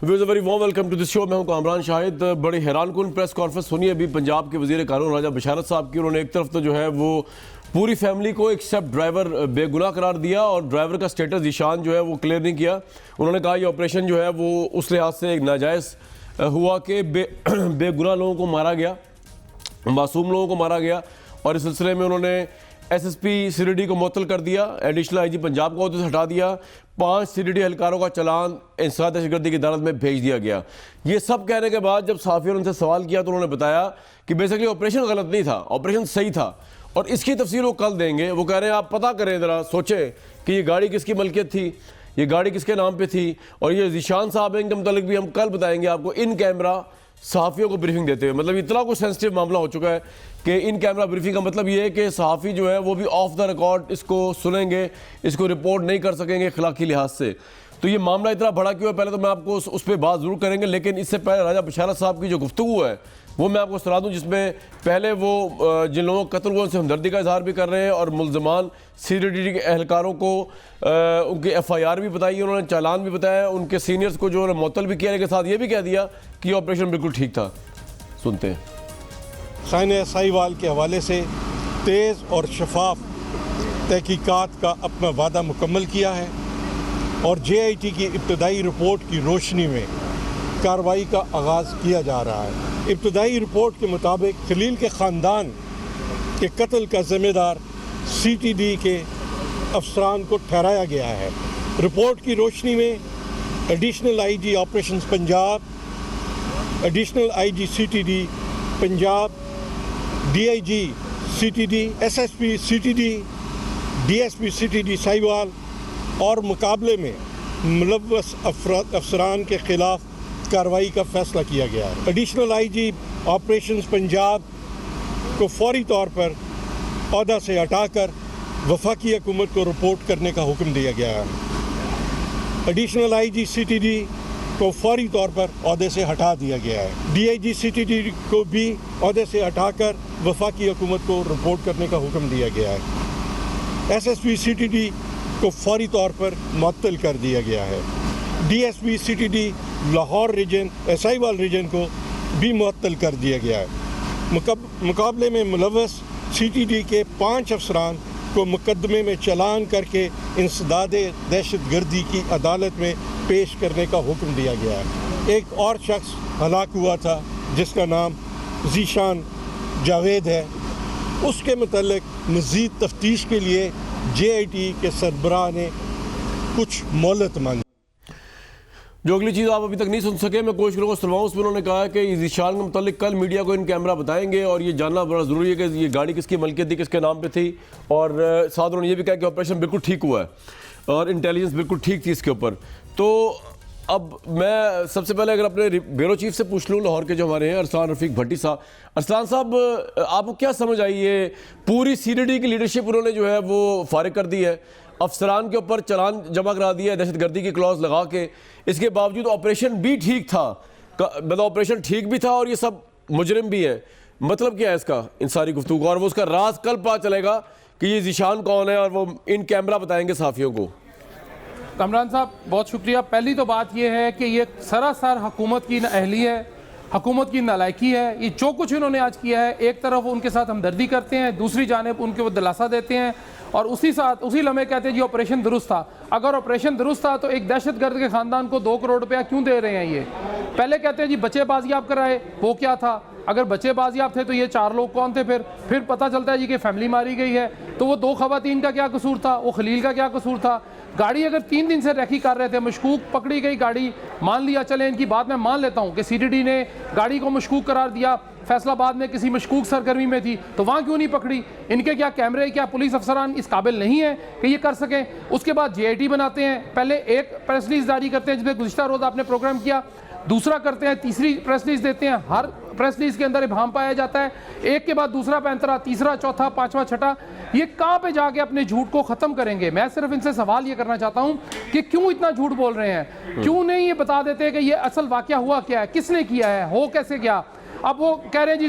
Ways very warm welcome to this show. میں ہوں کامران شاہد. بڑی حیران کن پریس کانفرنس سنی ابھی پنجاب کے وزیر قانون راجہ بشارت صاحب کی. انہوں نے ایک طرف تو جو ہے وہ پوری فیملی کو ایکسیپٹ ڈرائیور بے گناہ قرار دیا اور ڈرائیور کا سٹیٹس ذیشان جو ہے وہ کلیئر نہیں کیا. انہوں نے کہا یہ آپریشن جو ہے وہ اس لحاظ سے ایک ناجائز ہوا کہ بے گناہ لوگوں کو مارا گیا, معصوم لوگوں کو مارا گیا. اور اس سلسلے میں انہوں نے S S P C D D کو معطل کر دیا, ایڈیشنل آئی جی پنجاب کو عہدے سے ہٹا دیا, 5 سی ڈی ڈی اہلکاروں کا چلان انسداد دہشت گردی کی عدالت میں بھیج دیا گیا. یہ سب کہنے کے بعد جب صحافیوں نے ان سے سوال کیا تو انہوں نے بتایا کہ بیسکلی آپریشن غلط نہیں تھا, آپریشن صحیح تھا, اور اس کی تفصیل وہ کل دیں گے. وہ کہہ رہے ہیں آپ پتہ کریں, ذرا سوچیں کہ یہ گاڑی کس کی ملکیت تھی, یہ گاڑی کس کے نام پہ تھی, اور یہ ذیشان صاحب ہیں ان کے متعلق بھی ہم کل بتائیں گے آپ کو ان کیمرہ صحافیوں کو بریفنگ دیتے ہوئے. مطلب اتنا کوئی سینسٹیو معاملہ ہو چکا ہے کہ ان کیمرہ بریفنگ کا مطلب یہ ہے کہ صحافی جو ہے وہ بھی آف دا ریکارڈ اس کو سنیں گے, اس کو رپورٹ نہیں کر سکیں گے اخلاقی لحاظ سے. تو یہ معاملہ اتنا بڑا کیوں ہے, پہلے تو میں آپ کو اس پہ بات ضرور کریں گے, لیکن اس سے پہلے راجہ بشارت صاحب کی جو گفتگو ہے وہ میں آپ کو سنا دوں, جس میں پہلے وہ جن لوگوں کا قتل ہوا ان سے ہمدردی کا اظہار بھی کر رہے ہیں, اور ملزمان سی ڈی ڈی کے اہلکاروں کو ان کی ایف آئی آر بھی بتائی, انہوں نے چالان بھی بتایا, ان کے سینئرز کو جو معطل بھی کیا, کے ساتھ یہ بھی کہہ دیا کہ یہ آپریشن بالکل ٹھیک تھا. سنتے ہیں. خانہ سائیوال کے حوالے سے تیز اور شفاف تحقیقات کا اپنا وعدہ مکمل کیا ہے, اور جے آئی ٹی کی ابتدائی رپورٹ کی روشنی میں کارروائی کا آغاز کیا جا رہا ہے. ابتدائی رپورٹ کے مطابق خلیل کے خاندان کے قتل کا ذمہ دار سی ٹی ڈی کے افسران کو ٹھہرایا گیا ہے. رپورٹ کی روشنی میں additional I G operations Punjab, additional I G C T D Punjab, D I G C T D, S S P C T D, D S P C T D Sahiwal اور مقابلے میں ملوث افسران کے خلاف کارروائی کا فیصلہ کیا گیا ہے. Additional I G operations Punjab کو فوری طور پر عہدہ سے ہٹا کر وفاقی حکومت کو رپورٹ کرنے کا حکم دیا گیا ہے. Additional I G C T D کو فوری طور پر عہدے سے ہٹا دیا گیا ہے. D I G C T D کو بھی عہدے سے ہٹا کر وفاقی حکومت کو رپورٹ کرنے کا حکم دیا گیا ہے. S S P C T D کو فوری طور پر معطل کر دیا گیا ہے. D S P C T D Lahore region, Sahiwal region کو بھی معطل کر دیا گیا ہے. مقابلے میں ملوث سی ٹی ڈی کے 5 افسران کو مقدمے میں چلان کر کے انسداد دہشت گردی کی عدالت میں پیش کرنے کا حکم دیا گیا ہے. ایک اور شخص ہلاک ہوا تھا جس کا نام ذیشان جاوید ہے, اس کے متعلق مزید تفتیش کے لیے جے آئی ٹی کے سربراہ نے کچھ مہلت مانگی. جو اگلی چیز آپ ابھی تک نہیں سن سکے میں کوشش کروں گا سنواؤں. اس میں انہوں نے کہا کہ ذیشان کے متعلق کل میڈیا کو ان کیمرہ بتائیں گے, اور یہ جاننا بڑا ضروری ہے کہ یہ گاڑی کس کی ملکیت تھی, کس کے نام پہ تھی, اور ساتھ انہوں نے یہ بھی کہا کہ آپریشن بالکل ٹھیک ہوا ہے اور انٹیلیجنس بالکل ٹھیک تھی اس کے اوپر. تو اب میں سب سے پہلے اگر اپنے بیورو چیف سے پوچھ لوں لاہور کے جو ہمارے ہیں ارسلان رفیق بھٹی صاحب. ارسلان صاحب, آپ کو کیا سمجھ آئی ہے پوری سی ڈی ڈی کی لیڈرشپ انہوں نے جو ہے وہ فارغ کر دی ہے, افسران کے اوپر چلان جمع کرا دیا ہے دہشت گردی کی کلوز لگا کے, اس کے باوجود آپریشن بھی ٹھیک تھا, مطلب آپریشن ٹھیک بھی تھا اور یہ سب مجرم بھی ہیں. مطلب کیا ہے اس کا, ان ساری گفتگو کا, اور وہ اس کا راز کل پتہ چلے گا کہ یہ ذیشان کون ہے, اور وہ ان کیمرہ بتائیں گے صحافیوں کو. کامران صاحب بہت شکریہ. پہلی تو بات یہ ہے کہ یہ سراسر حکومت کی نااہلی ہے, حکومت کی نالائکی ہے. یہ جو کچھ انہوں نے آج کیا ہے, ایک طرف ان کے ساتھ ہمدردی کرتے ہیں, دوسری جانب ان کے وہ دلاسا دیتے ہیں, اور اسی لمحے کہتے ہیں جی آپریشن درست تھا. اگر آپریشن درست تھا تو ایک دہشت گرد کے خاندان کو 2 کروڑ روپیہ کیوں دے رہے ہیں؟ یہ پہلے کہتے ہیں جی بچے بازیاب کرائے, وہ کیا تھا؟ اگر بچے بازیاب تھے تو یہ 4 لوگ کون تھے؟ پھر پتہ چلتا ہے جی کہ فیملی ماری گئی ہے, تو وہ 2 خواتین کا کیا قصور تھا, وہ خلیل کا کیا قصور تھا؟ گاڑی اگر 3 دن سے ریکی کر رہے تھے, مشکوک پکڑی گئی گاڑی, مان لیا چلیں ان کی بات میں مان لیتا ہوں کہ سی ڈی ڈی نے گاڑی کو مشکوک قرار دیا, فیصلہ آباد میں کسی مشکوک سرگرمی میں تھی, تو وہاں کیوں نہیں پکڑی؟ ان کے کیا کیمرے, کیا پولیس افسران اس قابل نہیں ہیں کہ یہ کر سکیں؟ اس کے بعد جے آئی ٹی بناتے ہیں, پہلے ایک پریس ریلیز جاری کرتے ہیں جس میں گزشتہ روز آپ نے پروگرام کیا, دوسرا کرتے ہیں, تیسری پریس ریلیز دیتے ہیں, ہر پریس ریلیز کے اندر ابہام پایا جاتا ہے, ایک کے بعد دوسرا پینترا, تیسرا, چوتھا, 5واں, 6واں. یہ کہاں پہ جا کے اپنے جھوٹ کو ختم کریں گے؟ میں صرف ان سے سوال یہ کرنا چاہتا ہوں کہ کیوں اتنا جھوٹ بول رہے ہیں, کیوں نہیں یہ بتا دیتے کہ یہ اصل واقعہ ہوا کیا ہے, کس نے کیا ہے, ہو کیسے گیا؟ اب وہ کہہ رہے ہیں جی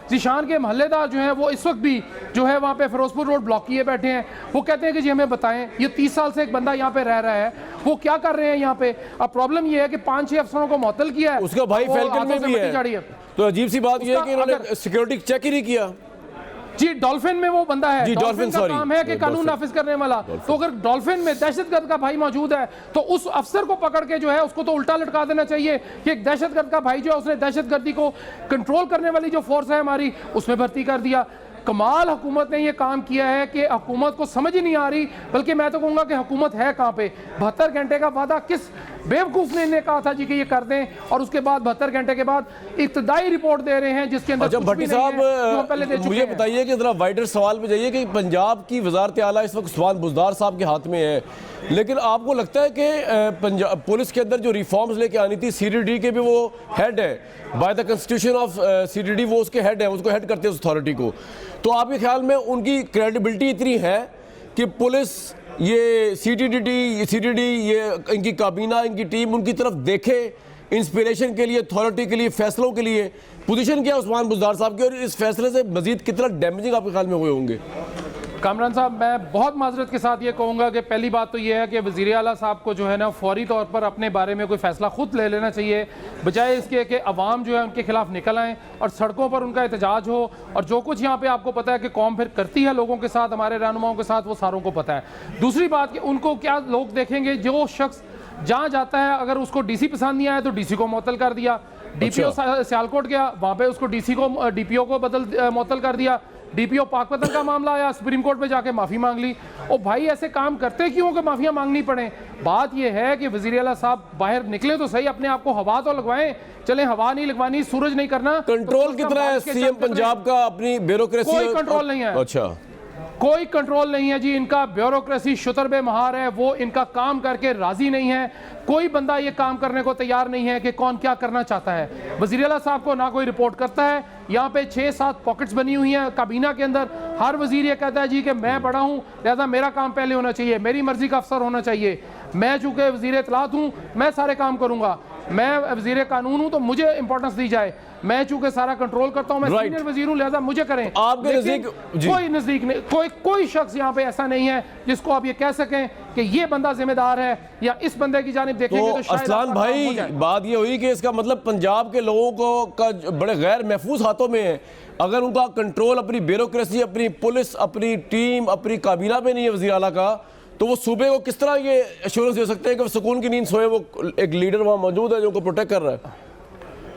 ذیشان کے محلے دار جو ہیں وہ اس وقت بھی جو ہے وہاں پہ فیروز پور روڈ بلاک کیے بیٹھے ہیں. وہ کہتے ہیں کہ جی ہمیں بتائیں یہ 30 سال سے ایک بندہ یہاں پہ رہ رہا ہے, وہ کیا کر رہے ہیں یہاں پہ. اب پرابلم یہ ہے کہ 5-6 افسروں کو معطل کیا ہے, اس کا بھائی فیلکن میں بھی ہے. تو عجیب سی بات یہ ہے کہ انہوں نے سیکیورٹی چیک ہی نہیں کیا. جی ڈولفن میں وہ بندہ ہے, ڈولفن کا سوری کام ہے کہ قانون نافذ کرنے والا. تو اگر ڈولفن میں دہشت گرد کا بھائی موجود ہے تو اس افسر کو پکڑ کے جو ہے اس کو تو الٹا لٹکا دینا چاہیے کہ ایک دہشت گرد کا بھائی جو ہے اس نے دہشت گردی کو کنٹرول کرنے والی جو فورس ہے ہماری اس میں بھرتی کر دیا. کمال حکومت نے یہ کام کیا ہے کہ حکومت کو سمجھ ہی نہیں آ رہی, بلکہ میں تو کہوں گا کہ حکومت ہے کہاں پہ. 72 گھنٹے کا وعدہ کس بیوقوف نے انہیں کہا تھا جی کہ یہ کر دیں, اور اس کے بعد 72 گھنٹے کے بعد ابتدائی رپورٹ دے رہے ہیں جس کے اندر اچھا کچھ بھی بھٹی نہیں ہے جو ہم پہلے دے صاحب چکے مجھے ہیں. بتائیے کہ ذرا وائڈر سوال پہ جائیے کہ پنجاب کی وزارت اعلیٰ اس وقت عثمان بزدار صاحب کے ہاتھ میں ہے, لیکن آپ کو لگتا ہے کہ پولیس کے اندر جو ریفارمز لے کے آنی تھی, سی ڈی ڈی کے بھی وہ ہیڈ ہے by the constitution of C D D, وہ اس کے ہیڈ ہیں, اس کو ہیڈ کرتے ہیں اس اتھارٹی کو, تو آپ کے خیال میں ان کی کریڈیبلٹی اتنی ہے کہ پولیس یہ سی ڈی ڈی یہ ان کی کابینہ ان کی ٹیم ان کی طرف دیکھے انسپیریشن کے لیے, اتھارٹی کے لیے, فیصلوں کے لیے؟ پوزیشن کیا عثمان بزدار صاحب کی, اور اس فیصلے سے مزید کتنا ڈیمیجنگ آپ کے خیال میں ہوئے ہوں گے؟ کامران صاحب میں بہت معذرت کے ساتھ یہ کہوں گا کہ پہلی بات تو یہ ہے کہ وزیر اعلیٰ صاحب کو جو ہے نا فوری طور پر اپنے بارے میں کوئی فیصلہ خود لے لینا چاہیے, بجائے اس کے کہ عوام جو ہے ان کے خلاف نکل آئیں اور سڑکوں پر ان کا احتجاج ہو. اور جو کچھ یہاں پہ آپ کو پتہ ہے کہ قوم پھر کرتی ہے لوگوں کے ساتھ, ہمارے رہنماؤں کے ساتھ, وہ ساروں کو پتہ ہے. دوسری بات کہ ان کو کیا لوگ دیکھیں گے, جو شخص جہاں جاتا ہے اگر اس کو ڈی سی پسند نہیں آیا تو ڈی سی کو معطل کر دیا, ڈی پی او سیالکوٹ گیا وہاں پہ اس کو ڈی پی او کو معطل کر دیا, ڈی پی او پاک پتن کا معاملہ آیا سپریم کورٹ میں جا کے معافی مانگ لی. او بھائی ایسے کام کرتے کیوں کہ معافیاں مانگنی پڑیں؟ بات یہ ہے کہ وزیر اعلیٰ صاحب باہر نکلیں تو صحیح, اپنے آپ کو ہوا تو لگوائیں. چلیں ہوا نہیں لگوانی, سورج نہیں کرنا. کنٹرول کتنا ہے سی ایم پنجاب کا اپنی بیوروکریسی؟ کوئی کنٹرول نہیں ہے. اچھا کوئی کنٹرول نہیں ہے جی, ان کا بیوروکریسی شتر بے مہار ہے, وہ ان کا کام کر کے راضی نہیں ہے. کوئی بندہ یہ کام کرنے کو تیار نہیں ہے کہ کون کیا کرنا چاہتا ہے. وزیر اعلیٰ صاحب کو نہ کوئی رپورٹ کرتا ہے. یہاں پہ 6-7 پاکٹس بنی ہوئی ہیں کابینہ کے اندر. ہر وزیر یہ کہتا ہے جی کہ میں بڑا ہوں لہذا میرا کام پہلے ہونا چاہیے, میری مرضی کا افسر ہونا چاہیے, میں چونکہ وزیر اطلاعات ہوں میں سارے کام کروں گا, میں وزیر قانون ہوں تو مجھے امپورٹنس دی جائے, میں چونکہ سارا کنٹرول کرتا ہوں, میں سینئر وزیر ہوں لہذا مجھے کریں. آپ کے نزدیک کوئی نزدیک نہیں, کوئی شخص یہاں پہ ایسا نہیں ہے جس کو آپ یہ کہہ سکیں کہ یہ بندہ ذمہ دار ہے یا اس بندے کی جانب دیکھیں گے تو شاید اسلان بھائی بات یہ ہوئی کہ اس کا مطلب پنجاب کے لوگوں کو کا بڑے غیر محفوظ ہاتھوں میں ہے. اگر ان کا کنٹرول اپنی بیوروکریسی, اپنی پولیس, اپنی ٹیم, اپنی کابینہ پہ نہیں ہے وزیر اعلیٰ کا, تو وہ صوبے کو کس طرح یہ ایشورنس دے سکتے ہیں کہ سکون کی نیند سوئے, وہ ایک لیڈر وہاں موجود ہے جو کو پروٹیکٹ کر رہا ہے؟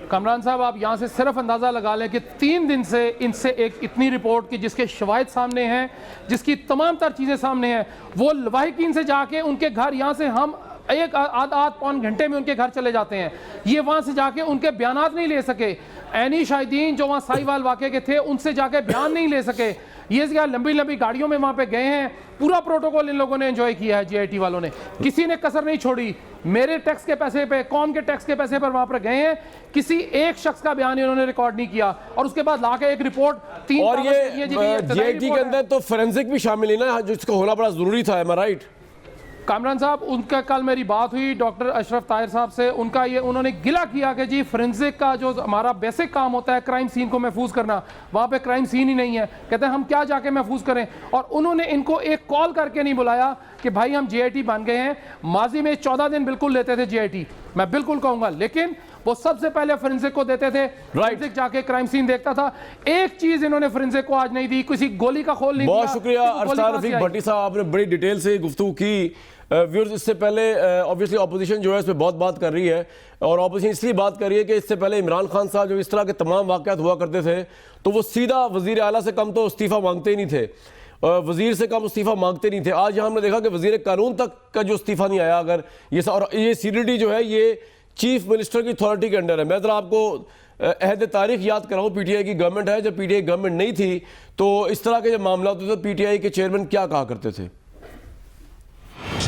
کامران صاحب آپ یہاں سے صرف اندازہ لگا لیں کہ 3 دن سے ان سے ایک اتنی رپورٹ کی جس کے شواہد سامنے ہیں, جس کی تمام تر چیزیں سامنے ہیں, وہ لواحقین سے جا کے ان کے گھر, یہاں سے ہم ایک آدھ پون گھنٹے میں ان کے گھر چلے جاتے ہیں, یہ وہاں سے جا کے ان کے بیانات نہیں لے سکے. عینی شاہدین جو وہاں سائیوال واقعے کے تھے ان سے جا کے بیان نہیں لے سکے. یہ لمبی گاڑیوں میں وہاں پہ گئے ہیں, پورا پروٹوکول ان لوگوں نے انجوائے کیا ہے, جی آئی ٹی والوں نے, کسی نے کسر نہیں چھوڑی. میرے ٹیکس کے پیسے پہ, قوم کے ٹیکس کے پیسے پر وہاں پر گئے ہیں, کسی ایک شخص کا بیان انہوں نے ریکارڈ نہیں کیا, اور اس کے بعد لا کے ایک رپورٹ 3. اور یہ جی آئی ٹی کے اندر تو فورینسک بھی شامل ہے نا, جس کو ہونا بڑا ضروری تھا, ہے رائٹ؟ کامران صاحب ان کا کل میری بات ہوئی ڈاکٹر اشرف طاہر صاحب سے, ان کا یہ انہوں نے گلہ کیا کہ جی فورینسک کا جو ہمارا بیسک کام ہوتا ہے کرائم سین کو محفوظ کرنا, وہاں پہ کرائم سین ہی نہیں ہے. کہتے ہیں ہم کیا جا کے محفوظ کریں, اور انہوں نے ان کو ایک کال کر کے نہیں بلایا کہ بھائی ہم جی آئی ٹی بن گئے ہیں. ماضی میں 14 دن بالکل لیتے تھے جی آئی ٹی, میں بالکل کہوں گا, لیکن وہ سب سے پہلے فورینسک کو دیتے تھے, فورینسک جا کے کرائم سین دیکھتا تھا. ایک چیز انہوں نے فورینسک کو آج نہیں دی, کسی گولی کا کھول نہیں دیا. بہت شکریہ ارسلان رفیق بھٹی صاحب, آپ نے بڑی ڈیٹیل سے گفتگو کی. ویورز اس سے پہلے obviously اپوزیشن جو ہے اس پہ بہت بات کر رہی ہے, اور اپوزیشن اس لیے بات کر رہی ہے کہ اس سے پہلے عمران خان صاحب جو اس طرح کے تمام واقعات ہوا کرتے تھے تو وہ سیدھا وزیر اعلیٰ سے کم تو استعفیٰ مانگتے ہی نہیں تھے, وزیر سے کم استعفیٰ مانگتے نہیں تھے. آج یہاں ہم نے دیکھا کہ وزیر قانون تک کا جو استعفیٰ نہیں آیا. اگر یہ سی ڈی ڈی جو ہے یہ چیف منسٹر کی اتھارٹی کے انڈر ہے. میں ذرا آپ کو عہد تاریخ یاد کراؤں, پی ٹی آئی کی گورنمنٹ ہے, جب پی ٹی آئی گورنمنٹ نہیں تھی تو اس طرح کے جب معاملات ہوتے تھے پی ٹی آئی کے چیئرمین کیا کہا کرتے تھے؟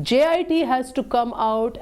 JIT has to come out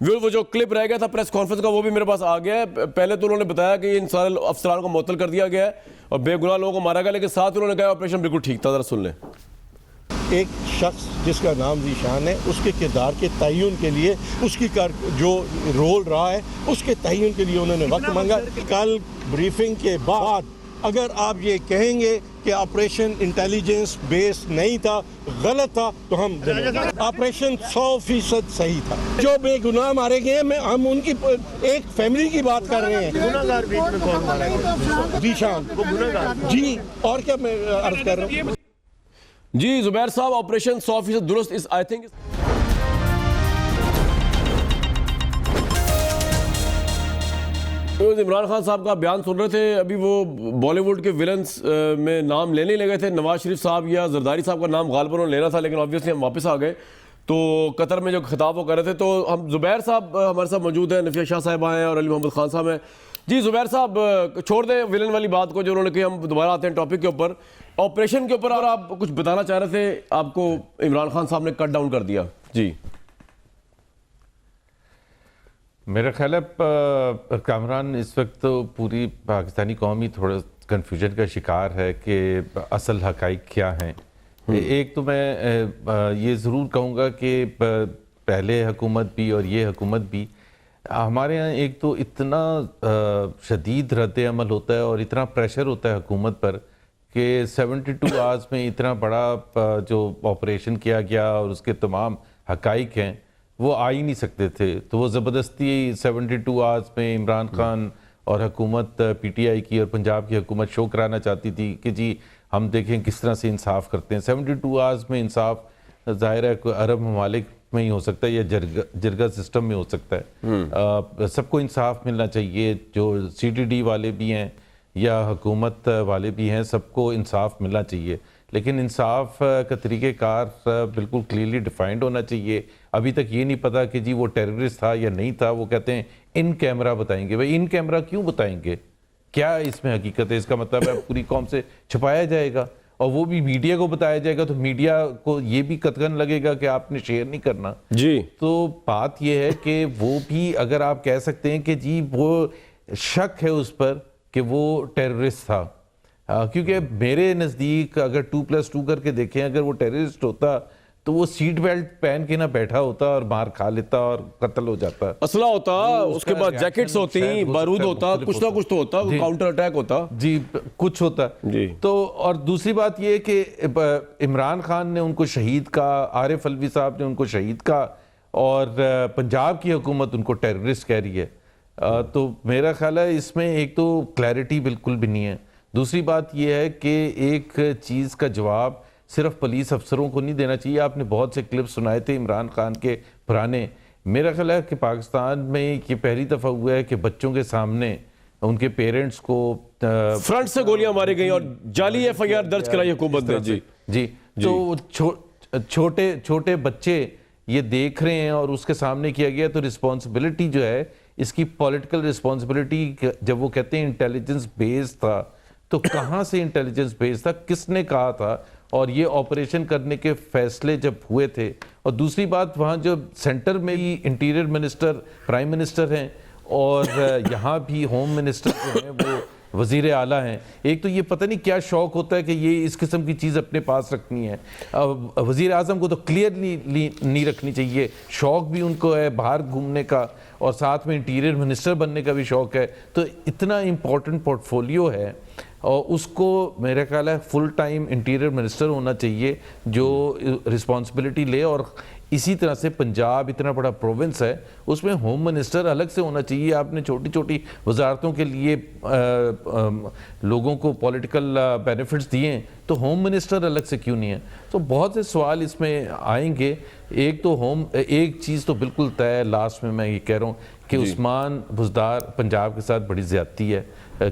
وہ جو کلپ رہ گیا تھا پریس کانفرنس کا وہ بھی میرے پاس آ گیا ہے. پہلے تو انہوں نے بتایا کہ ان سارے افسران کو معطل کر دیا گیا ہے اور بے گناہ لوگوں کو مارا گیا, لیکن ساتھ انہوں نے کہا آپریشن بالکل ٹھیک تھا. ذرا سن لیں. ایک شخص جس کا نام ذیشان ہے, اس کے کردار کے تعین کے لیے, اس کی جو رول رہا ہے اس کے تعین کے لیے انہوں نے وقت مانگا. کل بریفنگ کے بعد اگر آپ یہ کہیں گے کہ آپریشن انٹیلیجنس بیس نہیں تھا, غلط تھا, تو ہم آپریشن 100% صحیح تھا. جو بے گناہ مارے گئے ہیں, ہم ان کی ایک فیملی کی بات کر رہے ہیں. ذیشان جی, اور کیا میں عرض کر رہا ہوں. جی زبیر صاحب, آپریشن 100% درست اس آئی تھنک عمران خان صاحب کا بیان سن رہے تھے ابھی. وہ بالی ووڈ کے ویلنز میں نام لینے ہی لگے تھے. نواز شریف صاحب یا زرداری صاحب کا نام غالباً انہوں نے لینا تھا, لیکن آبویسلی ہم واپس آ گئے. تو قطر میں جو خطاب وہ کر رہے تھے, تو ہم زبیر صاحب ہمارے ساتھ موجود ہیں, نفیہ شاہ صاحب آئے ہیں اور علی محمد خان صاحب ہیں. جی زبیر صاحب, چھوڑ دیں ویلن والی بات کو جو انہوں نے کہ ہم دوبارہ آتے ہیں ٹاپک کے اوپر, آپریشن کے اوپر. اور آپ کچھ بتانا چاہ رہے تھے, آپ کو عمران خان صاحب نے کٹ ڈاؤن کر دیا. جی میرا خیال ہے کامران اس وقت تو پوری پاکستانی قوم ہی تھوڑا کنفیوژن کا شکار ہے کہ اصل حقائق کیا ہیں. ایک تو میں یہ ضرور کہوں گا کہ پہلے حکومت بھی اور یہ حکومت بھی, ہمارے ہاں ایک تو اتنا شدید رد عمل ہوتا ہے اور اتنا پریشر ہوتا ہے حکومت پر کہ 72 آورز میں اتنا بڑا جو آپریشن کیا گیا اور اس کے تمام حقائق ہیں وہ آ ہی نہیں سکتے تھے. تو وہ زبردستی 72 آورز میں عمران خان اور حکومت پی ٹی آئی کی اور پنجاب کی حکومت شو کرانا چاہتی تھی کہ جی ہم دیکھیں کس طرح سے انصاف کرتے ہیں. 72 آورز میں انصاف ظاہر ہے کوئی عرب ممالک میں ہی ہو سکتا ہے یا جرگہ سسٹم میں ہو سکتا ہے. سب کو انصاف ملنا چاہیے, جو سی ٹی ڈی والے بھی ہیں یا حکومت والے بھی ہیں, سب کو انصاف ملنا چاہیے. لیکن انصاف کا طریقہ کار بالکل کلیئرلی ڈیفائنڈ ہونا چاہیے. ابھی تک یہ نہیں پتا کہ جی وہ ٹیررسٹ تھا یا نہیں تھا. وہ کہتے ہیں ان کیمرہ بتائیں گے. بھائی ان کیمرہ کیوں بتائیں گے, کیا اس میں حقیقت ہے؟ اس کا مطلب ہے پوری قوم سے چھپایا جائے گا اور وہ بھی میڈیا کو بتایا جائے گا, تو میڈیا کو یہ بھی قطعاً لگے گا کہ آپ نے شیئر نہیں کرنا. جی تو بات یہ ہے کہ وہ بھی اگر آپ کہہ سکتے ہیں کہ جی وہ شک ہے اس پر کہ وہ ٹیررسٹ تھا, کیونکہ میرے نزدیک اگر 2+2 کر کے دیکھیں, اگر وہ ٹیررسٹ ہوتا تو وہ سیٹ بیلٹ پہن کے نہ بیٹھا ہوتا اور مار کھا لیتا اور قتل ہو جاتا. اسلحہ ہوتا, اس کے بعد جیکٹس ہوتی, بارود ہوتا, کچھ نہ کچھ تو ہوتا, کاؤنٹر اٹیک ہوتا. جی کچھ ہوتا. جی تو اور دوسری بات یہ کہ عمران خان نے ان کو شہید کہا, عارف علوی صاحب نے ان کو شہید کہا, اور پنجاب کی حکومت ان کو ٹیررسٹ کہہ رہی ہے. تو میرا خیال ہے اس میں ایک تو کلیئرٹی بالکل بھی نہیں ہے. دوسری بات یہ ہے کہ ایک چیز کا جواب صرف پولیس افسروں کو نہیں دینا چاہیے. آپ نے بہت سے کلپ سنائے تھے عمران خان کے پرانے. میرا خیال ہے کہ پاکستان میں یہ پہلی دفعہ ہوا ہے کہ بچوں کے سامنے ان کے پیرنٹس کو فرنٹ سے گولیاں ماری گئیں اور جعلی ایف آئی آر درج کرائی حکومت نے. جی جی تو چھوٹے بچے یہ دیکھ رہے ہیں اور اس کے سامنے کیا گیا. تو رسپانسبلٹی جو ہے اس کی پولیٹیکل رسپانسبلٹی, جب وہ کہتے ہیں انٹیلیجنس بیس تھا, تو کہاں سے انٹیلیجنس بیس تھا, کس نے کہا تھا, اور یہ آپریشن کرنے کے فیصلے جب ہوئے تھے. اور دوسری بات, وہاں جو سینٹر میں ہی انٹیریئر منسٹر پرائم منسٹر ہیں اور یہاں بھی ہوم منسٹر جو ہیں وہ وزیر اعلیٰ ہیں. ایک تو یہ پتہ نہیں کیا شوق ہوتا ہے کہ یہ اس قسم کی چیز اپنے پاس رکھنی ہے. وزیر اعظم کو تو کلیئرلی نہیں رکھنی چاہیے. شوق بھی ان کو ہے باہر گھومنے کا اور ساتھ میں انٹیریئر منسٹر بننے کا بھی شوق ہے. تو اتنا امپورٹنٹ پورٹ فولیو ہے اور اس کو میرا خیال ہے فل ٹائم انٹیریئر منسٹر ہونا چاہیے جو رسپانسبلٹی لے. اور اسی طرح سے پنجاب اتنا بڑا پروونس ہے, اس میں ہوم منسٹر الگ سے ہونا چاہیے. آپ نے چھوٹی چھوٹی وزارتوں کے لیے لوگوں کو پولیٹیکل بینیفٹس دیے ہیں, تو ہوم منسٹر الگ سے کیوں نہیں ہے؟ تو بہت سے سوال اس میں آئیں گے. ایک چیز تو بالکل طے ہے لاسٹ میں یہ کہہ رہا ہوں کہ عثمان بزدار پنجاب کے ساتھ بڑی زیادتی ہے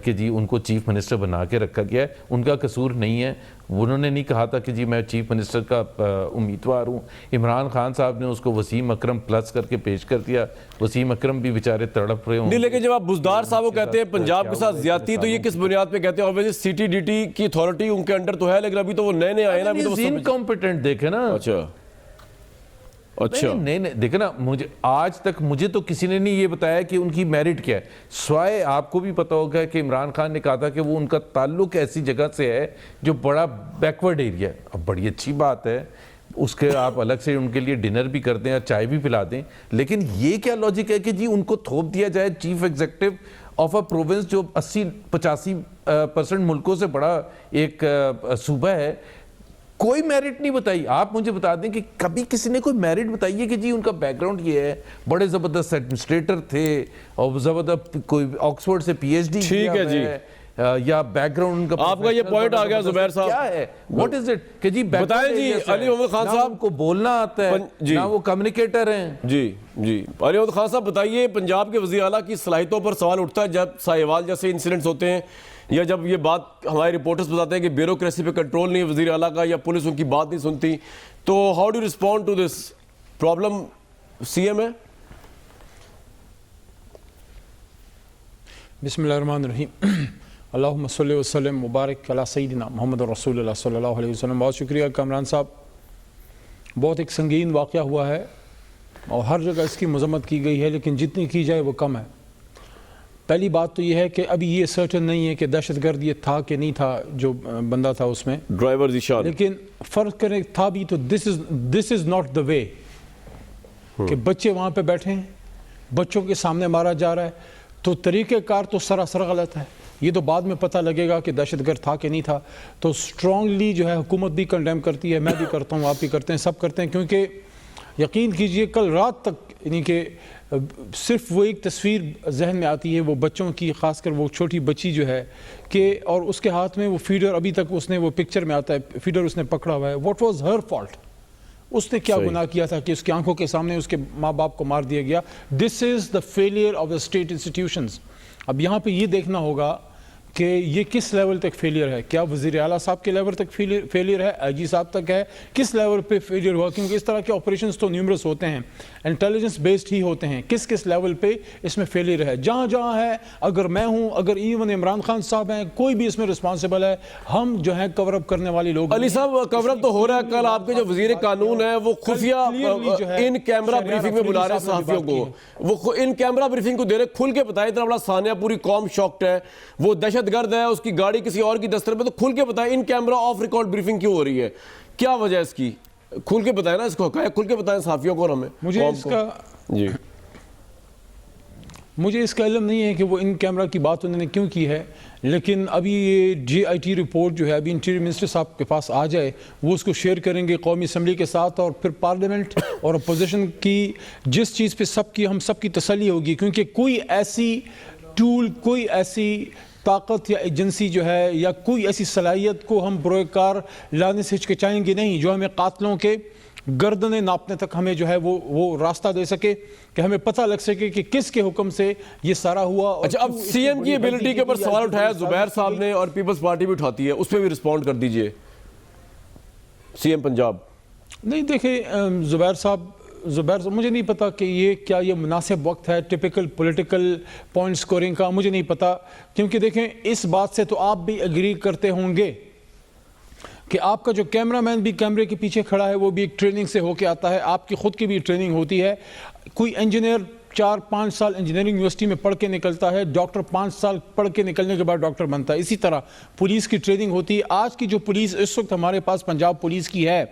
کہ جی ان کو چیف منسٹر بنا کے رکھا گیا ہے. ان کا قصور نہیں ہے, انہوں نے نہیں کہا تھا کہ جی میں چیف منسٹر کا امیدوار ہوں. عمران خان صاحب نے اس کو وسیم اکرم پلس کر کے پیش کر دیا. وسیم اکرم بھی بیچارے تڑپ رہے ہوں. نہیں, لیکن جب آپ بزدار صاحب کو کہتے ہیں پنجاب کے ساتھ زیادتی, تو یہ کس بنیاد پہ کہتے ہیں؟ اور سی ٹی ڈی ٹی کی اتھارٹی ان کے انڈر تو ہے, لیکن ابھی تو وہ نئے آئے نا, ابھی تو انکمپیٹنٹ دیکھیں نا. اچھا اچھا نہیں دیکھیں نا, مجھے آج تک مجھے تو کسی نے نہیں یہ بتایا کہ ان کی میرٹ کیا ہے, سوائے آپ کو بھی پتا ہوگا کہ عمران خان نے کہا تھا کہ وہ ان کا تعلق ایسی جگہ سے ہے جو بڑا بیکورڈ ایریا ہے. اب بڑی اچھی بات ہے, اس کے آپ الگ سے ان کے لیے ڈنر بھی کر دیں اور چائے بھی پلا دیں, لیکن یہ کیا لاجک ہے کہ جی ان کو تھوپ دیا جائے chief executive of a province جو 80-85% ملکوں سے بڑا ایک صوبہ ہے. کوئی میرٹ نہیں بتائی. آپ مجھے بتا دیں کہ کبھی کسی نے کوئی میرٹ بتائی ہے کہ جی ان کا بیک گراؤنڈ یہ ہے, بڑے زبردست ایڈمنسٹریٹر تھے اور زبردست کوئی آکسفورڈ سے پی ایچ ڈی ٹھیک ہے جی, یا بیک گراؤنڈ کا آپ کا یہ پوائنٹ آ گیا زبیر صاحب, کیا ہے واٹ از اٹ کہ جی بتائیں جی. علی محمد خان صاحب کو بولنا آتا ہے نہ وہ کمیونیکیٹر ہیں. جی علی محمد خان صاحب بتائیے, پنجاب کے وزیر اعلیٰ کی صلاحیتوں پر سوال اٹھتا ہے جب ساہیوال جیسے انسیڈنٹس ہوتے ہیں, یا جب یہ بات ہمارے رپورٹرز بتاتے ہیں کہ بیوروکریسی پہ کنٹرول نہیں ہے وزیر اعلیٰ کا, یا پولیس ان کی بات نہیں سنتی, تو how do respond to this problem C M ہے؟ بسم اللہ الرحمن الرحیم. اللہم صلی وسلم مبارک علی سیدنا محمد رسول اللہ صلی اللہ علیہ وسلم. بہت شکریہ کامران صاحب, بہت ایک سنگین واقعہ ہوا ہے اور ہر جگہ اس کی مذمت کی گئی ہے, لیکن جتنی کی جائے وہ کم ہے. پہلی بات تو یہ ہے کہ ابھی یہ سرٹن نہیں ہے کہ دہشت گرد یہ تھا کہ نہیں تھا جو بندہ تھا اس میں, ڈرائیور ذیشان, لیکن فرض کریں تھا بھی تو دس از ناٹ دا وے کہ بچے وہاں پہ بیٹھے ہیں, بچوں کے سامنے مارا جا رہا ہے, تو طریقہ کار تو سراسر غلط ہے. یہ تو بعد میں پتہ لگے گا کہ دہشت گرد تھا کہ نہیں تھا. تو اسٹرانگلی جو ہے حکومت بھی کنڈیم کرتی ہے, میں بھی کرتا ہوں, آپ بھی کرتے ہیں, سب کرتے ہیں, کیونکہ یقین کیجئے کل رات تک یعنی کہ صرف وہ ایک تصویر ذہن میں آتی ہے وہ بچوں کی, خاص کر وہ چھوٹی بچی جو ہے کہ, اور اس کے ہاتھ میں وہ فیڈر, ابھی تک اس نے وہ پکچر میں آتا ہے فیڈر اس نے پکڑا ہوا ہے. What was her fault? اس نے کیا گناہ کیا تھا کہ اس کی آنکھوں کے سامنے اس کے ماں باپ کو مار دیا گیا؟ This is the failure of the state institutions. اب یہاں پہ یہ دیکھنا ہوگا کہ یہ کس لیول تک فیلئر ہے. کیا وزیر اعلیٰ صاحب کے لیول تک فیلئر ہے, آئی جی صاحب تک ہے, کس لیول پہ فیلئر ہوا؟ کیونکہ اس طرح کے آپریشنز تو نیومرس ہوتے ہیں, انٹیلیجنس بیسڈ ہی ہوتے ہیں, کس کس لیول پہ اس میں فیلئر ہے. جہاں جہاں ہے, اگر میں ہوں, اگر ایون عمران خان صاحب ہیں, کوئی بھی اس میں رسپانسبل ہے, ہم جو ہیں کور اپ کرنے والے لوگ. علی صاحب کور اپ تو ہو رہا ہے. کل آپ کے جو وزیر قانون ہے وہ خفیہ ان کیمرہ بریفنگ میں بلا رہے ہیں صحافیوں کو, وہ ان کیمرہ بریفنگ کو دے رہے, کھل کے بتائیں. اتنا بڑا سانیہ, پوری قوم شاکڈ ہے, وہ دہشت گرد ہے, اس کی گاڑی کسی اور کی دستر میں, تو کھل کے بتائیں ان کیمرہ آف ریکارڈ بریفنگ کیوں ہو رہی ہے, کیا وجہ ہے اس کی؟ کھل کے بتائیں نا اس کو, کھل کے بتائیں صحافیوں کو اور ہمیں. مجھے اس کا علم نہیں ہے کہ وہ ان کیمرہ کی بات انہوں نے کیوں کی ہے, لیکن ابھی یہ جی آئی ٹی رپورٹ جو ہے ابھی انٹیریئر منسٹر صاحب کے پاس آ جائے, وہ اس کو شیئر کریں گے قومی اسمبلی کے ساتھ, اور پھر پارلیمنٹ اور اپوزیشن کی جس چیز پہ ہم سب کی تسلی ہوگی, کیونکہ کوئی ایسی ٹول, کوئی ایسی طاقت یا ایجنسی جو ہے, یا کوئی ایسی صلاحیت کو ہم بروئے کار لانے سے ہچکچائیں گے نہیں جو ہمیں قاتلوں کے گردنیں ناپنے تک ہمیں جو ہے وہ راستہ دے سکے, کہ ہمیں پتہ لگ سکے کہ کس کے حکم سے یہ سارا ہوا. اچھا, اب سی ایم کی ایبلٹی کے اوپر سوال اٹھایا زبیر صاحب نے, اور پیپلز پارٹی بھی اٹھاتی ہے, اس پہ بھی رسپونڈ کر دیجئے سی ایم پنجاب. نہیں دیکھیں زبیر صاحب, مجھے نہیں پتا کہ یہ مناسب وقت ہے ٹپیکل پولیٹیکل پوائنٹ سکورنگ کا, مجھے نہیں پتا, کیونکہ دیکھیں اس بات سے تو آپ بھی اگری کرتے ہوں گے کہ آپ کا جو کیمرہ مین بھی کیمرے کے پیچھے کھڑا ہے وہ بھی ایک ٹریننگ سے ہو کے آتا ہے, آپ کی خود کی بھی ٹریننگ ہوتی ہے. کوئی انجینئر 4-5 سال انجینئرنگ یونیورسٹی میں پڑھ کے نکلتا ہے, ڈاکٹر 5 سال پڑھ کے نکلنے کے بعد ڈاکٹر بنتا ہے. اسی طرح پولیس کی ٹریننگ ہوتی ہے. آج کی جو پولیس اس وقت ہمارے پاس پنجاب پولیس کی ہے,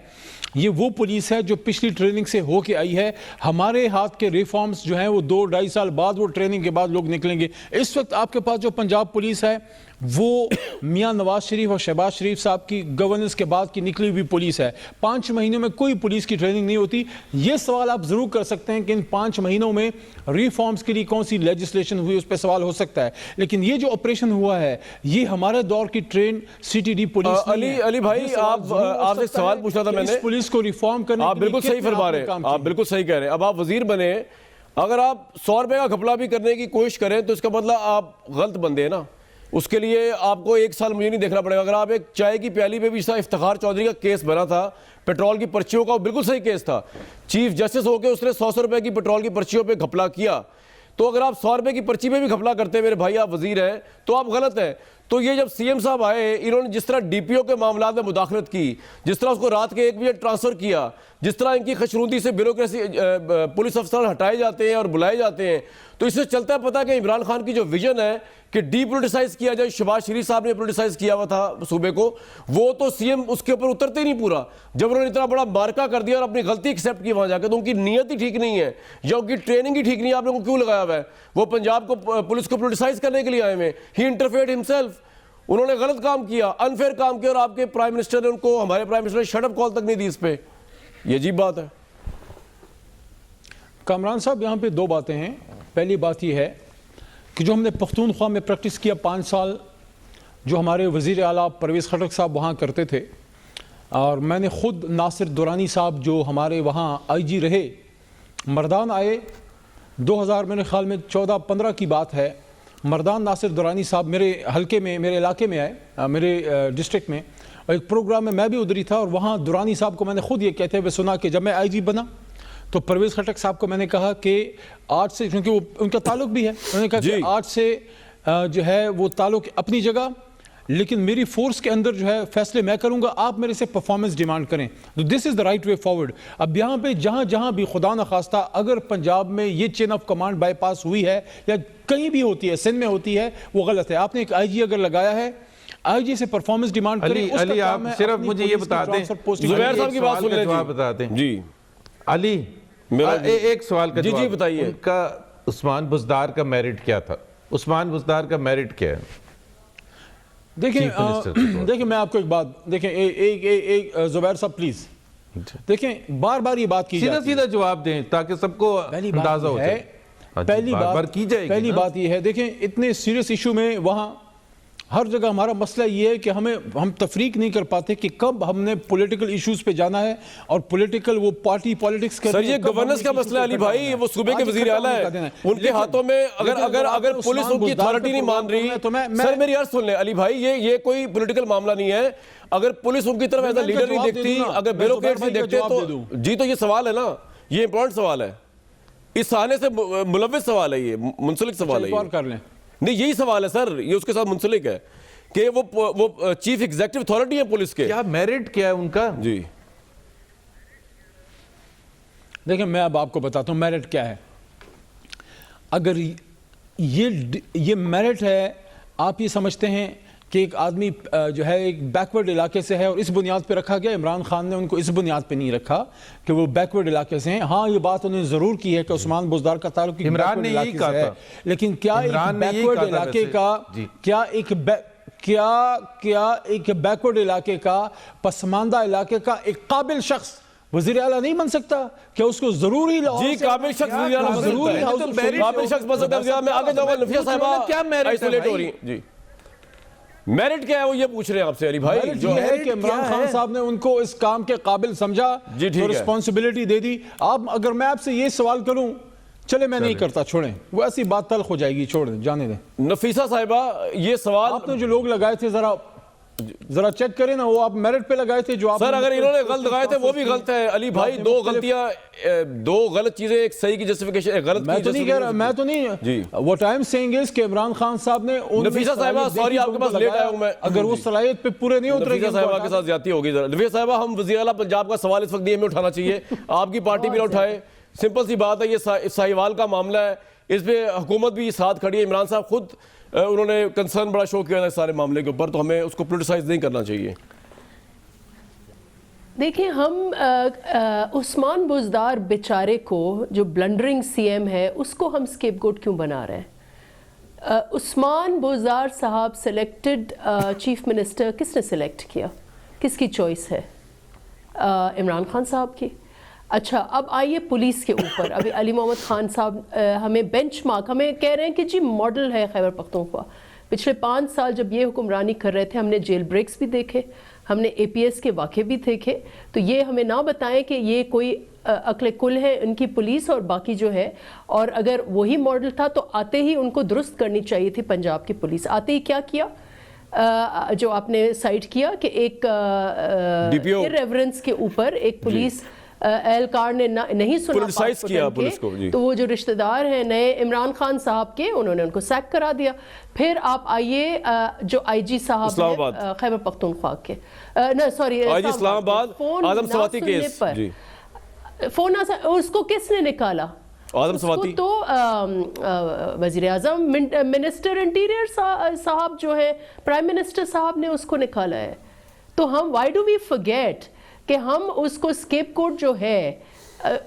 یہ وہ پولیس ہے جو پچھلی ٹریننگ سے ہو کے آئی ہے. ہمارے ہاتھ کے ریفارمز جو ہیں وہ 2-2.5 سال بعد وہ ٹریننگ کے بعد لوگ نکلیں گے. اس وقت آپ کے پاس جو پنجاب پولیس ہے وہ میاں نواز شریف اور شہباز شریف صاحب کی گورننس کے بعد کی نکلی ہوئی پولیس ہے. 5 مہینوں میں کوئی پولیس کی ٹریننگ نہیں ہوتی. یہ سوال آپ ضرور کر سکتے ہیں کہ ان 5 مہینوں میں ریفارمز کے لیے کون سی لیجسلیشن ہوئی, اس پہ سوال ہو سکتا ہے, لیکن یہ جو آپریشن ہوا ہے یہ ہمارے دور کی train C T D police. Ali بھائی, آپ سے سوال پوچھنا تھا میں نے, پولیس کو ریفارم کرنے, آپ بالکل صحیح فرما رہے ہیں, آپ بالکل صحیح کہہ رہے ہیں. اب آپ وزیر بنے, اگر آپ 100 روپے کا گھپلا بھی کرنے کی کوشش کریں تو اس کا مطلب آپ غلط بندے ہیں نا. اس کے لیے آپ کو 1 سال مجھے نہیں دیکھنا پڑے گا. اگر آپ ایک چائے کی پیالی پہ بھی افتخار چودھری کا کیس بنا تھا, پیٹرول کی پرچیوں کا, وہ بالکل صحیح کیس تھا, چیف جسٹس ہو کے اس نے 100 روپے کی پیٹرول کی پرچیوں پہ گھپلا کیا, تو اگر آپ 100 روپے کی پرچی پہ بھی گھپلا کرتے ہیں میرے بھائی, آپ وزیر ہیں, تو آپ غلط ہیں. تو یہ جب سی ایم صاحب آئے, انہوں نے جس طرح ڈی پی او کے معاملات میں مداخلت کی, جس طرح اس کو رات کے 1 بجے ٹرانسفر کیا, جس طرح ان کی خشنودی سے بیوروکریسی پولیس افسران ہٹائے جاتے ہیں اور بلائے جاتے ہیں, تو اس سے چلتا ہے پتہ کہ عمران خان کی جو ویژن ہے کہ ڈی پولیٹیسائز کیا جائے, شہباز شریف صاحب نے پولیٹیسائز کیا ہوا تھا صوبے کو, وہ تو سی ایم اس کے اوپر اترتے ہی نہیں پورا. جب انہوں نے اتنا بڑا مارکا کر دیا اور اپنی غلطی ایکسیپٹ کی وہاں جا کے, تو ان کی نیت ہی ٹھیک نہیں ہے یا ان کی ٹریننگ ہی ٹھیک نہیں ہے. آپ نے کو کیوں لگایا ہوا ہے؟ وہ پنجاب کو پولیس کو پولیٹیسائز کرنے کے لیے آئے ہوئے. ہی انٹرفیئرڈ ہمسیلف. انہوں نے غلط کام کیا, انفیئر کام کیا, اور آپ کے پرائم منسٹر نے ان کو, ہمارے پرائم منسٹر نے شٹ اپ کال تک نہیں دی اس پہ. یہ عجیب بات ہے. کامران صاحب یہاں پہ 2 باتیں ہیں. پہلی بات یہ ہے کہ جو ہم نے پختونخوا میں پریکٹس کیا 5 سال, جو ہمارے وزیر اعلیٰ پرویز خٹک صاحب وہاں کرتے تھے, اور میں نے خود ناصر درانی صاحب جو ہمارے وہاں آئی جی رہے, مردان آئے 2000 میرے خیال میں 14-15 کی بات ہے. مردان ناصر درانی صاحب میرے حلقے میں, میرے علاقے میں آئے, میرے ڈسٹرکٹ میں, اور ایک پروگرام میں میں بھی ادھر ہی تھا, اور وہاں درانی صاحب کو میں نے خود یہ کہتے ہوئے سنا کہ جب میں آئی جی بنا تو پرویز خٹک صاحب کو میں نے کہا کہ آج سے, کیونکہ وہ ان کا تعلق بھی ہے, انہوں نے کہا کہ آج سے جو ہے وہ تعلق اپنی جگہ, لیکن میری فورس کے اندر جو ہے فیصلے میں کروں گا, آپ میرے سے پرفارمنس ڈیمانڈ کریں. تو دس is the right way forward. اب یہاں پہ جہاں جہاں بھی خدا نخواستہ اگر پنجاب میں یہ چین آف کمانڈ بائی پاس ہوئی ہے یا کہیں بھی ہوتی ہے, سندھ میں ہوتی ہے, وہ غلط ہے. آپ نے ایک آئی جی اگر لگایا ہے, آئی جی سے پرفارمنس ڈیمانڈ کریں. علی آپ صرف مجھے یہ بتا دیں, زبیر صاحب کی بات سن لیں, جواب بتا دیں. جی علی ایک سوال کا جواب. جی بتائیے. ان کا عثمان بزدار کا میرٹ کیا تھا؟ عثمان بزدار کا میرٹ کیا ہے؟ دیکھیں میں آپ کو ایک بات, دیکھیں ایک زبیر صاحب پلیز دیکھیں, بار بار یہ بات کی جاتی ہے, سیدھا جواب دیں تاکہ سب کو اندازہ ہو جائے. پہلی بات یہ ہے, دیکھیں اتنے سیریس ایشو میں وہاں ہر جگہ ہمارا مسئلہ یہ ہے کہ ہم تفریق نہیں کر پاتے کہ کب ہم نے پولیٹیکل ایشوز پہ جانا ہے اور پولیٹیکل وہ پارٹی پالیٹکس کرنی ہے. سر یہ گورننس کا مسئلہ ہے علی بھائی, وہ صوبے کے وزیر اعلیٰ ہے, ان کے ہاتھوں میں اگر پولیس ان کی اتھارٹی نہیں مان رہی. سر میری عرض سن لیں علی بھائی, یہ کوئی پولیٹیکل معاملہ نہیں ہے. اگر پولیس ان کی طرف ایسا لیڈر نہیں دیکھتی, اگر بیوروکریٹس نہیں دیکھتے تو جی, تو یہ سوال ہے نا, یہ امپورٹنٹ سوال ہے, اس آنے سے ملوث سوال ہے, یہ منسلک سوال ہے. نہیں یہی سوال ہے سر, یہ اس کے ساتھ منسلک ہے کہ وہ چیف ایگزیکٹو اتھارٹی ہے پولیس کے. کیا میرٹ کیا ہے ان کا؟ جی دیکھیں میں اب آپ کو بتاتا ہوں میرٹ کیا ہے. اگر یہ میرٹ ہے, آپ یہ سمجھتے ہیں کہ ایک آدمی جو ہے ایک بیکورڈ علاقے سے ہے اور اس بنیاد پہ رکھا گیا. عمران خان نے ان کو اس بنیاد پہ نہیں رکھا کہ وہ بیکورڈ علاقے سے ہیں. ہاں یہ بات انہوں نے ضرور کی ہے کہ عثمان بزدار کا تعلق عمران نے یہی کہا تھا, لیکن کیا ایک بیکورڈ علاقے کا, کیا ایک بیکورڈ علاقے کا, پسماندہ علاقے کا ایک قابل شخص وزیر اعلیٰ نہیں بن سکتا؟ کیا اس کو ضروری جی قابل شخص وزیر اعلیٰ بن سکتا ہے, قابل شخص بن سکتا ہے. میں آگے جاؤں گا, نفیہ صاحبہ کیا آئسولیٹ ہو رہی ہیں. جی میرٹ کیا ہے وہ یہ پوچھ رہے ہیں آپ سے علی بھائی. جو ہے کہ عمران خان صاحب نے ان کو اس کام کے قابل سمجھا, تو رسپانسبلٹی دے دی. اگر میں آپ سے یہ سوال کروں, چلے میں نہیں کرتا, چھوڑیں, وہ ایسی بات تلخ ہو جائے گی, چھوڑ دیں, جانے دیں. نفیسہ صاحبہ یہ سوال آپ نے جو لوگ لگائے تھے ذرا چیک کریں نا, وہ آپ میرٹ پہ لگائے تھے جو آپ. سر اگر انہوں نے غلط لگائے تھے وہ بھی غلط ہے علی بھائی. دو غلط چیزیں, ایک صحیح کی جسٹیفیکیشن, ایک غلط. میں تو نہیں کہہ رہا, میں تو نہیں. جی what I'm saying is کہ عمران خان صاحب نے نفیسہ صاحبہ, سوری آپ کے پاس لیٹ آیا ہوں میں, اگر وہ صلاحیت پہ پورے نہیں اترے گی. نفیسہ صاحبہ کے ساتھ زیادتی ہوگی. نفیسہ صاحبہ ہم وزیر اعلیٰ پنجاب کا سوال اس وقت نہیں ہمیں اٹھانا چاہیے, آپ کی پارٹی بھی نہ اٹھائے. سمپل سی بات ہے, یہ ساہیوال کا معاملہ ہے, اس پہ حکومت بھی ساتھ کھڑی ہے. عمران صاحب خود انہوں نے کنسرن بڑا شو کیا تھا اس سارے معاملے کے اوپر, تو ہمیں اس کو پولیٹیسائز نہیں کرنا چاہیے. دیکھیں ہم عثمان بزدار بیچارے کو, جو بلنڈرنگ سی ایم ہے, اس کو ہم اسکیپ گوٹ کیوں بنا رہے ہیں؟ عثمان بزدار صاحب سلیکٹڈ چیف منسٹر کس نے سلیکٹ کیا, کس کی چوائس ہے؟ عمران خان صاحب کی. اچھا اب آئیے پولیس کے اوپر. ابھی علی محمد خان صاحب ہمیں بینچ مارک, ہمیں کہہ رہے ہیں کہ جی ماڈل ہے خیبر پختونخوا. پچھلے 5 سال جب یہ حکمرانی کر رہے تھے, ہم نے جیل بریکس بھی دیکھے, ہم نے اے پی ایس کے واقعے بھی دیکھے. تو یہ ہمیں نہ بتائیں کہ یہ کوئی عقل کل ہے ان کی پولیس اور باقی جو ہے. اور اگر وہی ماڈل تھا تو آتے ہی ان کو درست کرنی چاہیے تھی پنجاب کی پولیس. آتے ہی کیا کیا جو آپ نے سائٹ کیا کہ ایک ریورنس کے اوپر ایک پولیس اہلکار نے نہیں سنا Politicize پاک کیا پٹن پولیس کو، جی۔ کے، تو وہ جو رشتہ دار ہیں نئے عمران خان صاحب کے، انہوں نے ان کو سیک کرا دیا۔ پھر آپ آئیے جو آئی جی صاحب اسلام آباد، ہیں خیبر پختونخوا کے، سوری آئی جی اسلام آباد آدم سواتی کیس، جی فون اس کو کس نے نکالا؟ آدم اس کو سواتی تو وزیر اعظم منسٹر انٹیریئر صاحب جو ہے، پرائم منسٹر صاحب نے اس کو نکالا ہے۔ تو ہم وائی ڈو وی فرگیٹ کہ ہم اس کو اسکیپ کوٹ جو ہے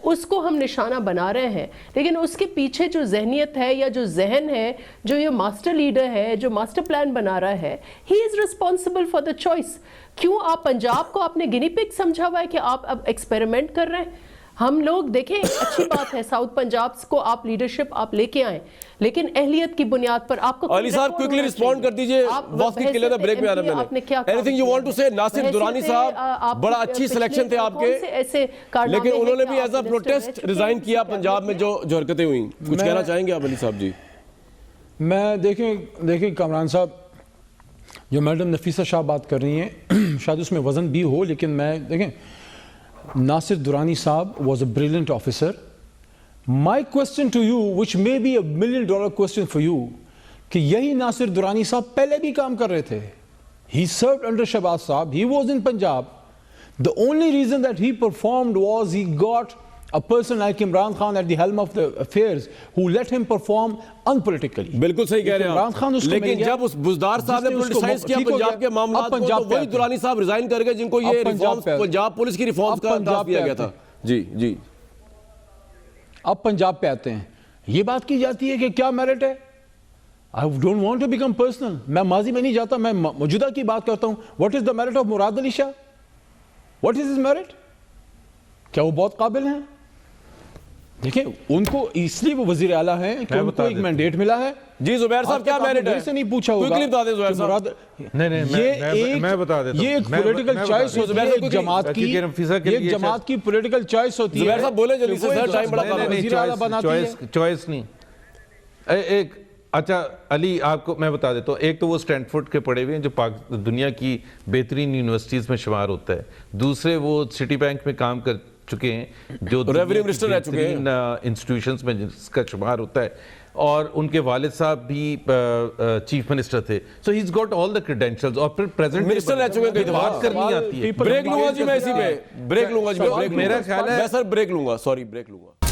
اس کو ہم نشانہ بنا رہے ہیں، لیکن اس کے پیچھے جو ذہنیت ہے یا جو ذہن ہے، جو یہ ماسٹر لیڈر ہے، جو ماسٹر پلان بنا رہا ہے، he is responsible for the choice. کیوں آپ پنجاب کو آپ نے گنی پگ سمجھا ہوا ہے کہ آپ اب ایکسپیریمنٹ کر رہے ہیں؟ ہم لوگ دیکھیں، اچھی بات ہے ساؤتھ پنجاب کو آپ لیڈرشپ آپ لے کے آئیں، لیکن اہلیت کی بنیاد پر آپ کو علی صاحب کوئکلی رسپونڈ کر دیجئے، وقت کی قلت ہے، بریک میں آ رہا ہے میں نے۔ anything you want to say؟ ناصر درانی صاحب بڑا اچھی سلیکشن تھے آپ کے، لیکن انہوں نے بھی ایز اے پروٹیسٹ ریزائن کیا پنجاب میں جو حرکتیں ہوئیں، کچھ کہنا چاہیں گے آپ علی صاحب؟ جی میں دیکھیں کامران صاحب، جو میڈم نفیسہ شاہ بات کر رہی ہیں شاید اس میں وزن بھی ہو، لیکن میں دیکھیں ناصر درانی صاحب was a brilliant officer. My question to you, which may be $1 million question for you, کہ یہی ناصر درانی صاحب پہلے بھی کام کر رہے تھے. He served under شہباز صاحب. He was in Punjab. The only reason that he performed was he got a person like Imran Khan at the helm of the affairs who let him perform unpolitically. بالکل صحیح کہہ رہے ہیں، لیکن جب اس بزدار صاحب نے پولیٹیسائز کیا پنجاب کے معاملات کو، تو وہی درانی صاحب ریزائن کر گئے جن کو یہ ریفارمز پنجاب پولیس کی ریفارمز کا ٹاسک دیا گیا تھا۔ جی اب پنجاب پہ آتے ہیں، یہ بات کی جاتی ہے کہ کیا میرٹ ہے؟ I don't want to become personal. میں ماضی میں نہیں جاتا، میں موجودہ کی بات کرتا ہوں۔ What is the merit of Murad Ali Shah? What is his merit؟ کیا وہ بہت قابل ہیں؟ دیکھیں ان کو اس لیے وہ وزیر اعلیٰ ہیں کہ ان کو ایک مینڈیٹ ملا ہے۔ جی زبیر صاحب کیا میرٹ ہے؟ سے نہیں پوچھا ہوگا، کوئکلی بتا دیں زبیر صاحب۔ میں بتا دیتا ہوں، یہ ایک پولیٹیکل چوائس ہوتی ہے ایک جماعت کی، ایک جماعت کی پولیٹیکل چوائس ہوتی ہے۔ زبیر صاحب بولیں جلدی سے، سر ٹائم بڑا کم ہے۔ وزیر اعلیٰ بناتی ہے، چوائس نہیں۔ ایک اچھا علی آپ کو میں بتا دیتا ہوں، ایک تو وہ اسٹینفورڈ کے پڑھے ہوئے ہیں جو دنیا کی بہترین یونیورسٹیز میں شمار ہوتا ہے، دوسرے وہ سٹی بینک میں کام کر چکے ہیں جو ریونیو منسٹر رہ چکے ہیں انسٹیٹیوشنز میں جس کا شمار ہوتا ہے، اور ان کے والد صاحب بھی چیف منسٹر تھے۔ سو ہی is got all the credentials, اور پھر پریزنٹ منسٹر رہ چکے ہیں، بات کرنی آتی ہے۔ بریک لوں گا جی میں اسی پہ، بریک لوں گا جی میں، میرا خیال ہے میں سر بریک لوں گا، سوری بریک لوں گا۔